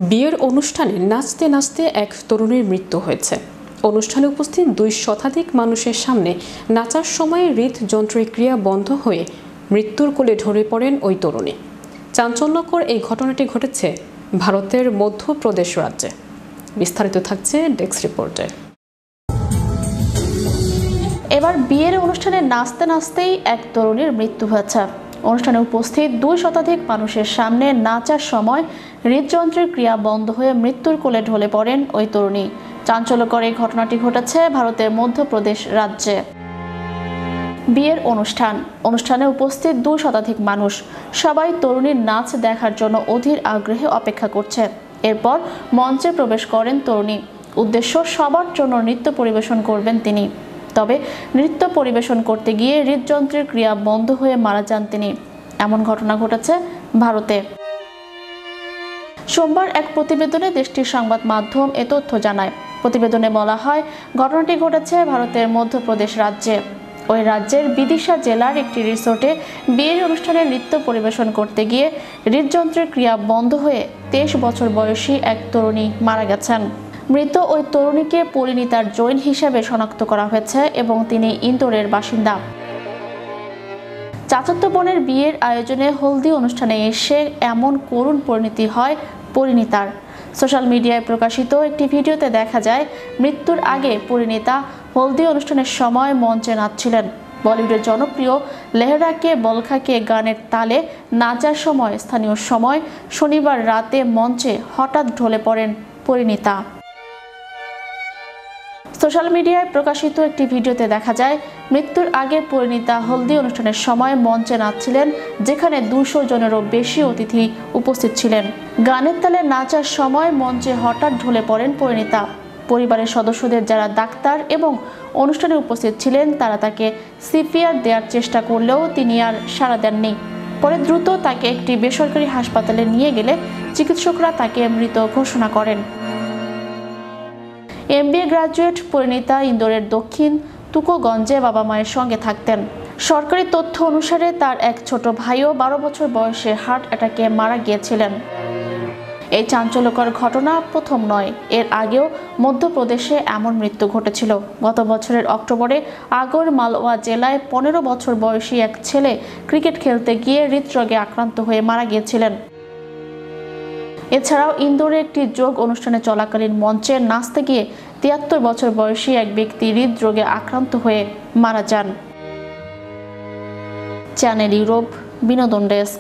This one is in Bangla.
বিয়ের অনুষ্ঠানে নাচতে নাচতে এক তরুণীর মৃত্যু হয়েছে। অনুষ্ঠানে উপস্থিত 2 শতাধিক মানুষের সামনে নাচার সময় হৃদযন্ত্রের ক্রিয়া বন্ধ হয়ে মৃত্যুর কোলে ঢলে পড়েন ওই তরুণী। চাঞ্চল্যকর এই ঘটনাটি ঘটেছে ভারতের মধ্যপ্রদেশ রাজ্যে। বিস্তারিত থাকছে ডেস্ক রিপোর্টে। এবার বিয়ের অনুষ্ঠানে নাচতে নাচতেই এক তরুণীর মৃত্যু হয়েছে। অনুষ্ঠানে উপস্থিত 2 শতাধিক মানুষের সামনে নাচার সময় হৃদযন্ত্রের ক্রিয়া বন্ধ হয়ে মৃত্যুর কোলে ঢলে পড়েন ওই তরুণী। চাঞ্চল্যকর এই ঘটনাটি ঘটেছে ভারতের মধ্যপ্রদেশ রাজ্যে। বিয়ের অনুষ্ঠানে উপস্থিত 2 শতাধিক মানুষ সবাই তরুণীর নাচ দেখার জন্য অধীর আগ্রহে অপেক্ষা করছে। এরপর মঞ্চে প্রবেশ করেন তরুণী। উদ্দেশ্য সবার জন্য নৃত্য পরিবেশন করবেন তিনি। তবে নৃত্য পরিবেশন করতে গিয়ে হৃদযন্ত্রের ক্রিয়া বন্ধ হয়ে মারা যান তিনি। এমন ঘটনা ঘটেছে ভারতে। সোমবার এক প্রতিবেদনে দেশটির সংবাদ মাধ্যম এ তথ্য জানায়। প্রতিবেদনে বলা হয়, ঘটনাটি ঘটেছে ভারতের মধ্যপ্রদেশ রাজ্যে। ওই রাজ্যের বিদিশা জেলার একটি রিসোর্টে বিয়ের অনুষ্ঠানে নৃত্য পরিবেশন করতে গিয়ে হৃদযন্ত্রের ক্রিয়া বন্ধ হয়ে 23 বছর বয়সী এক তরুণী মারা গেছেন। মৃত ওই তরুণীকে পরিণীতার জৈন হিসেবে শনাক্ত করা হয়েছে এবং তিনি ইন্দোরের বাসিন্দা। চাচাতো বোনের বিয়ের আয়োজনে হলদি অনুষ্ঠানে এসে এমন করুণ পরিণতি হয় পরিণীতার। সোশ্যাল মিডিয়ায় প্রকাশিত একটি ভিডিওতে দেখা যায়, মৃত্যুর আগে পরিণীতা হলদি অনুষ্ঠানের সময় মঞ্চে নাচছিলেন। বলিউডের জনপ্রিয় লেহরা কে বলখা কে গানের তালে নাচার সময় স্থানীয় সময় শনিবার রাতে মঞ্চে হঠাৎ ঢলে পড়েন পরিণীতা। সোশ্যাল মিডিয়ায় প্রকাশিত একটি ভিডিওতে দেখা যায়, মৃত্যুর আগে পরিণীতা হলদি অনুষ্ঠানের সময় মঞ্চে নাচছিলেন, যেখানে 200 জনেরও বেশি অতিথি উপস্থিত ছিলেন। গানের তালে নাচার সময় মঞ্চে হঠাৎ ঢলে পড়েন পরিণীতা। পরিবারের সদস্যদের যারা ডাক্তার এবং অনুষ্ঠানে উপস্থিত ছিলেন তারা তাকে সিপিআর দেওয়ার চেষ্টা করলেও তিনি আর সাড়া দেননি। পরে দ্রুত তাকে একটি বেসরকারি হাসপাতালে নিয়ে গেলে চিকিৎসকরা তাকে মৃত ঘোষণা করেন। MBA গ্রাজুয়েট পরিণীতা ইন্দোরের দক্ষিণ তুকোগঞ্জে বাবা মায়ের সঙ্গে থাকতেন। সরকারি তথ্য অনুসারে তার এক ছোট ভাইও 12 বছর বয়সে হার্ট অ্যাটাকে মারা গিয়েছিলেন। এই চাঞ্চল্যকর ঘটনা প্রথম নয়, এর আগেও মধ্যপ্রদেশে এমন মৃত্যু ঘটেছিল। গত বছরের অক্টোবরে আগর মালওয়া জেলায় 15 বছর বয়সী এক ছেলে ক্রিকেট খেলতে গিয়ে হৃদরোগে আক্রান্ত হয়ে মারা গিয়েছিলেন। এছাড়াও ইন্দোরে একটি যোগ অনুষ্ঠানে চলাকালীন মঞ্চে নাচতে গিয়ে 73 বছর বয়সী এক ব্যক্তি হৃদরোগে আক্রান্ত হয়ে মারা যান। চ্যানেল ইউরোপ বিনোদন ডেস্ক।